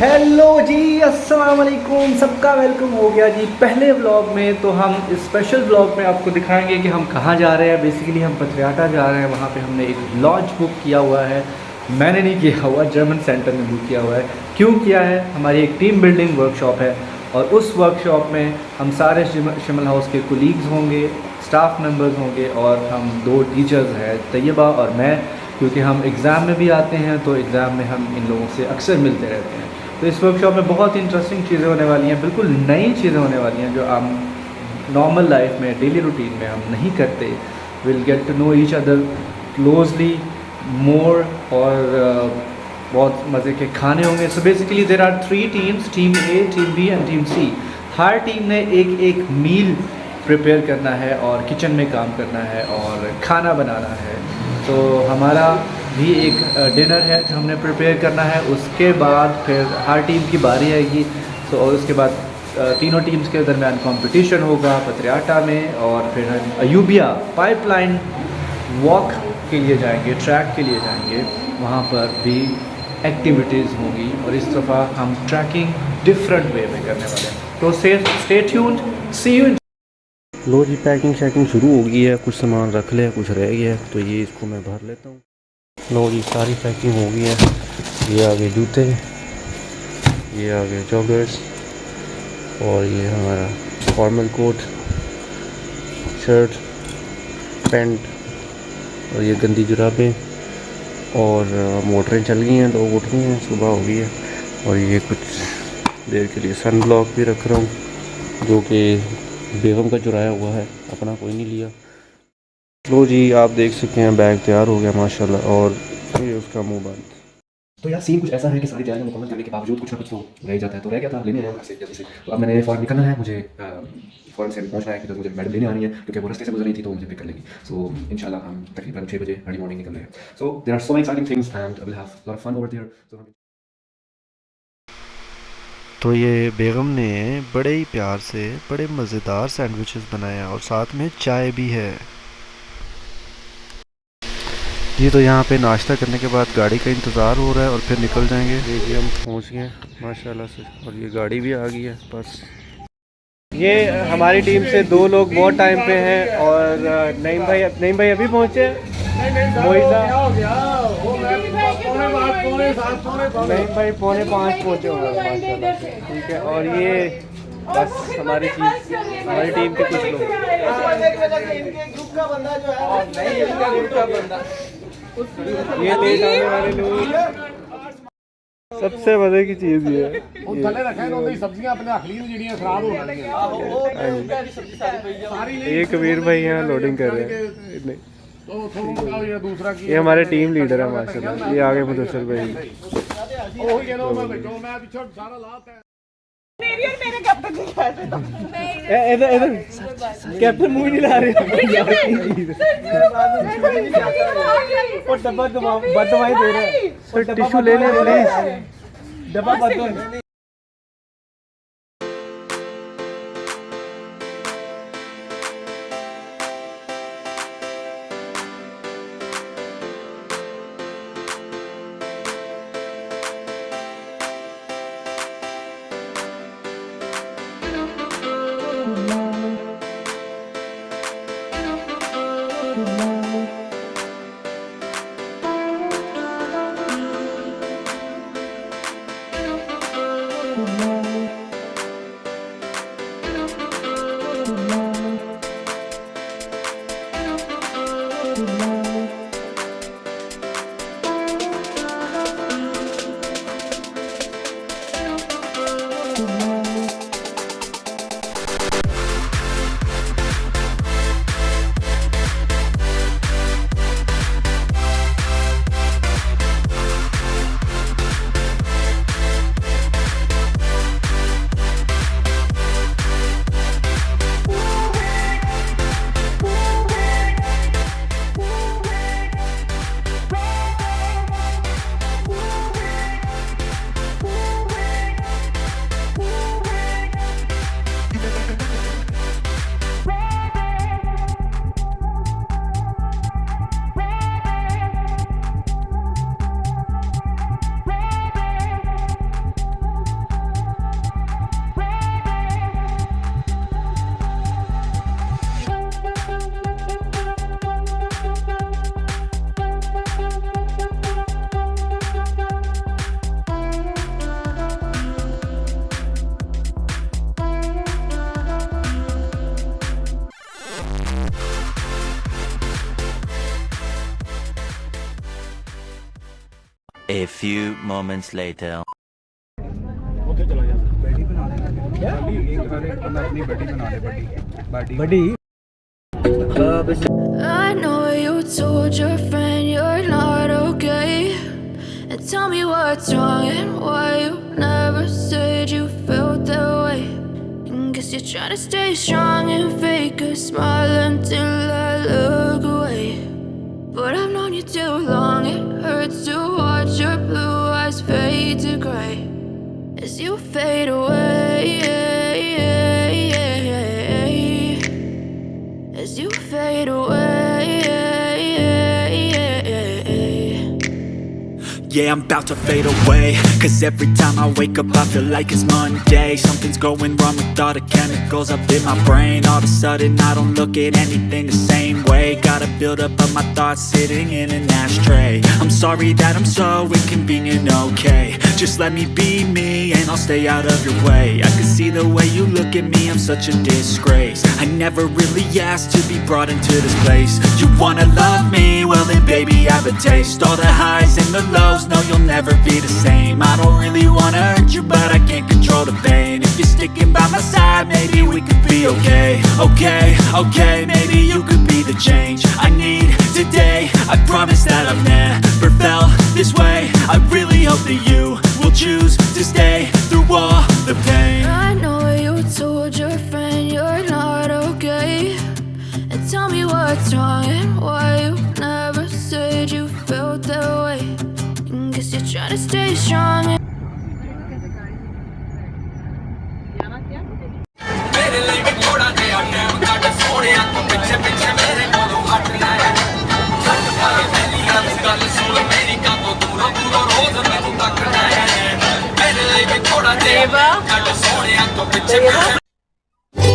Hello जी, अस्सलाम वालेकुम, सबका वेलकम हो गया जी पहले व्लॉग में। तो हम इस स्पेशल व्लॉग में आपको दिखाएंगे कि हम कहाँ जा रहे हैं। बेसिकली हम पथरियाटा जा रहे हैं, वहाँ पे हमने एक लॉज बुक किया हुआ है। मैंने नहीं किया हुआ, जर्मन सेंटर में बुक किया हुआ है। क्यों किया है? हमारी एक टीम बिल्डिंग वर्कशॉप है और उस वर्कशॉप में हम सारे शिमल हाउस के कोलीग्स होंगे, स्टाफ मेंबर्स होंगे और हम 2 टीचर्स हैं, तैयबा और मैं। क्योंकि हम एग्ज़ाम में भी आते हैं तो एग्ज़ाम में हम इन लोगों से अक्सर मिलते रहते हैं। तो इस वर्कशॉप में बहुत ही इंटरेस्टिंग चीज़ें होने वाली हैं, बिल्कुल नई चीज़ें होने वाली हैं जो हम नॉर्मल लाइफ में, डेली रूटीन में हम नहीं करते। Will get to know each other closely more और बहुत मज़े के खाने होंगे। So basically there are 3 teams, team A, team B and team C. हर टीम ने एक एक मील प्रिपेयर करना है और किचन में काम करना है और खाना बनाना है। तो हमारा भी एक डिनर है जो हमने प्रिपेयर करना है। उसके बाद फिर हर टीम की बारी आएगी। तो और उसके बाद तीनों टीम्स के दरमियान कंपटीशन होगा पथरियाटा में। और फिर हम अयूबिया पाइपलाइन वॉक के लिए जाएंगे, ट्रैक के लिए जाएंगे, वहाँ पर भी एक्टिविटीज़ होंगी। और इस दफ़ा हम ट्रैकिंग डिफरेंट वे में करने वाले हैं। तो स्टे ट्यून्ड, सी यू। लो जी, पैकिंग शैकिंग शुरू हो गई है। कुछ सामान रख लिया, कुछ रह गया है, तो ये इसको मैं भर लेता हूँ। लो जी, सारी पैकिंग हो गई है। ये आगे जूते, ये आगे जॉगर्स और ये हमारा फॉर्मल कोट, शर्ट, पैंट और ये गंदी जुराबें। और मोटरें चल गई हैं, 2 उठ गई हैं, सुबह हो गई है। और ये कुछ देर के लिए सन ब्लॉक भी रख रहा हूँ, जो कि बेगम का चुराया हुआ है, अपना कोई नहीं लिया। लो जी, आप देख सकते हैं बैग तैयार हो गया माशाल्लाह। और ये उसका मुंह बंद। तो यार सीन कुछ ऐसा है कि सारी तैयारियां मुकम्मल करने के बावजूद कुछ ना कुछ तो रह जाता है। तो रह गया था, लेने आया घर से जल्दी से। तो अब मैंने फ़ौरन निकलना है, मुझे फ़ौरन से पहुंचना है कि तो मुझे मैडम लेने आनी है, क्योंकि वो रास्ते से गुजर रही थी तो मुझे पिक कर लेगी। सो इंशाल्लाह हम तकरीबन 6 बजे अर्ली मॉर्निंग निकल रहे हैं। So there are so many exciting things and will have lot of fun over there. तो ये बेगम ने बड़े ही प्यार से बड़े मज़ेदार सैंडविचेस बनाए हैं और साथ में चाय भी है। जी, तो यहाँ पे नाश्ता करने के बाद गाड़ी का इंतज़ार हो रहा है और फिर निकल जाएंगे। ये जी हम पहुँच गए माशाल्लाह से, और ये गाड़ी भी आ गई है। बस ये हमारी टीम से 2 लोग बहुत टाइम पे हैं और नईम भाई अभी पहुँचे। मोहिता नईम भाई 4:45 पहुँचे होंगे माशाल्लाह से। ठीक है, और ये बस हमारी टीम के कुछ लोग। ये लेट आने वाले लोग। सबसे मजे की चीज ये है, ये कबीर भाई यहाँ लोडिंग कर रहे हैं। ये हमारे टीम लीडर है माशाल्लाह। ये आगे मुदस्सर भाई। कैप्टन मुंह नहीं ला रहे। और डब्बा बददुआएं दे रहे हैं। टिश्यू ले लें प्लीज, डब्बा बददुआएं। A few moments later. I know you told your friend you're not okay. And tell me what's wrong and why you never said you felt that way. And guess you're trying to stay strong and fake a smile until I look away. But I've known you too long, it hurts to watch your blue eyes fade to gray as you fade away. As you fade away. Yeah, I'm about to fade away, cause every time I wake up I feel like it's Monday. Something's going wrong with all the chemicals up in my brain. All of a sudden I don't look at anything the same way. Gotta build up of my thoughts sitting in an ashtray. I'm sorry that I'm so inconvenient, okay. Just let me be me and I'll stay out of your way. I can see the way you look at me, I'm such a disgrace. I never really asked to be brought into this place. You wanna love me? Well then baby I have a taste. All the highs and the lows, no you'll never be the same. I don't really wanna hurt you but I can't control the pain. If you're sticking by my side maybe we could be okay. Okay, maybe you could be the change I need today. I promise that I've never felt this way. I really hope that you will choose to stay through all the pain. I know you told your friend you're not okay. And tell me what's wrong and why you never said you felt that way. And guess you're trying to stay strong.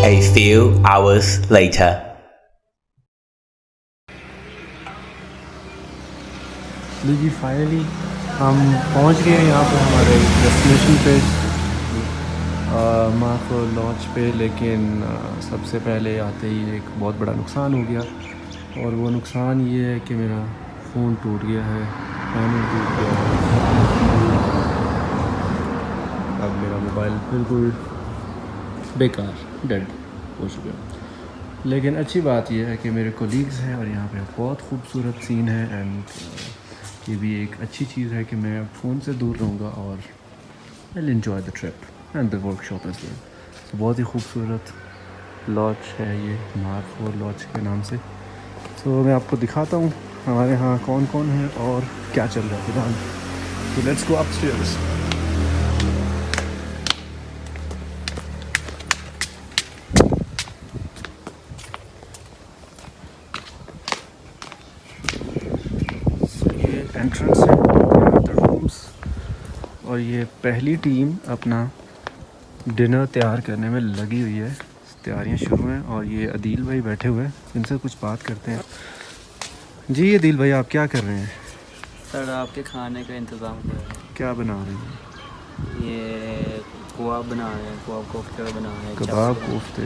A few hours later. लो जी finally हम पहुंच गए हैं यहाँ पे हमारे destination पे, माफ लॉन्च पे। लेकिन सबसे पहले आते ही एक बहुत बड़ा नुकसान हो गया, और वो नुकसान ये है कि मेरा फ़ोन टूट गया है, पैनल टूट गया है। अब मेरा मोबाइल बिल्कुल बेकार डेड हो चुका है। लेकिन अच्छी बात यह है कि मेरे कोलीग्स हैं और यहाँ पे बहुत खूबसूरत सीन है, एंड ये भी एक अच्छी चीज़ है कि मैं फ़ोन से दूर रहूँगा और I will enjoy the trip and the workshop as well. तो बहुत ही खूबसूरत लॉज है ये, मार्क 4 लॉज के नाम से। तो मैं आपको दिखाता हूँ हमारे यहाँ कौन कौन है और क्या चल रहा है फिलहाल। तो लेट्स गो अपस्टेयर्स। एंट्रेंस है, द रूम्स, और ये पहली टीम अपना डिनर तैयार करने में लगी हुई है। तैयारियां शुरू हैं और ये अदील भाई बैठे हुए हैं, इनसे कुछ बात करते हैं। जी अदील भाई, आप क्या कर रहे हैं? सर आपके खाने का इंतज़ाम कर रहे हैं। क्या बना रहे हैं? ये कबाब बना रहे हैं, कबाब कोफ्ते बना रहे हैं, कबाब कोफ्ते,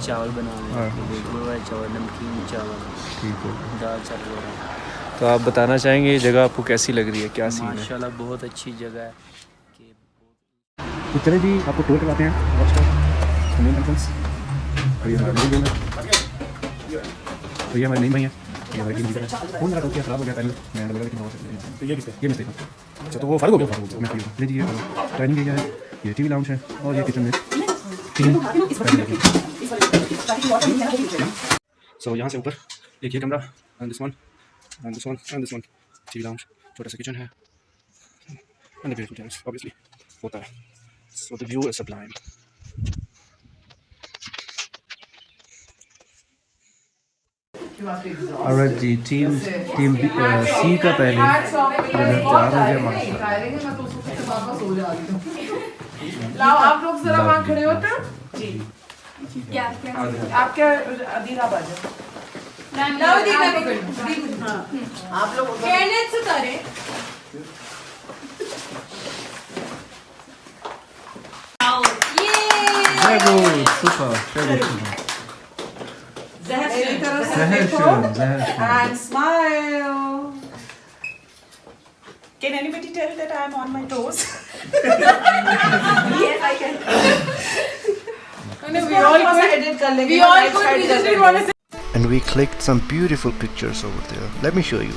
चावल बना रहे हैं, वेजिटेबल चावल, नमकीन चावल, ठीक है। दाल चावल वगैरह। तो आप बताना चाहेंगे ये जगह आपको कैसी लग रही है, क्या सीन है? माशाल्लाह बहुत अच्छी जगह है। तो चले जी, आपको टूर करवाते हैं वॉच का मेन एंट्रेंस। और ये हमारा मेन है, तो ये हमारे मेन भाई हैं, ये हमारी टीम लीडर है। फोन मेरा टूट गया, खराब हो गया पैनल, मैं लगा लेकिन तो ये किससे, ये मिस्टेक है। अच्छा, तो वो फारूक हो गया, मैं फ्री जी। ये ट्रेनिंग एरिया है, ये टीवी लाउंज है, और ये किचन में सो यहाँ से ऊपर एक ये कमरा, and this one and this one and this one, TV lounge, छोटा सा किचन है, and the beautiful terrace obviously होता है। So the view is sublime. Alright जी, टीम सी का पहले डिनर तैयार हो गया माशाल्लाह। लाओ आप लोग जरा वहाँ खड़े होते हैं जी। क्या आप क्या अदील आप आ जाओ। लाओ दीदा, आप लोग कहने से करें। And smile. Can anybody tell that I am on my toes? Yes, I can. We all could. We just didn't want to say. And we clicked some beautiful pictures over there. Let me show you.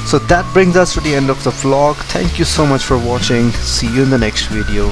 So that brings us to the end of the vlog. Thank you so much for watching. See you in the next video.